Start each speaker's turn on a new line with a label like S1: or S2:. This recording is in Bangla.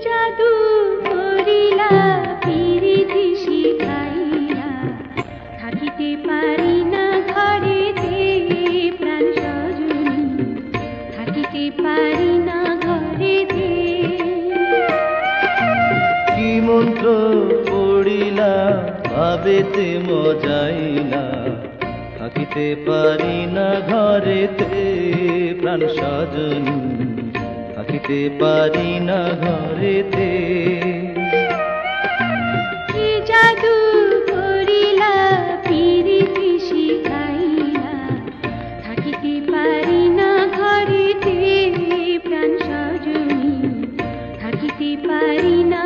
S1: জাদু করিলা পিরিতি শিখাইলা, থাকিতে পারি না ঘরেতে প্রাণ সজনী, থাকিতে পারি না ঘরেতে।
S2: কি মন্ত্র পড়িলা ভাবেতে মজাইলা, থাকিতে পারি না ঘরেতে প্রাণ সজনী, থাকিতে পারি না ঘরেতে।
S1: কি জাদু করিলা পিরিতি শিখাইলা, থাকিতে পারি না ঘরেতে প্রাণ সজনী, থাকিতে পারি না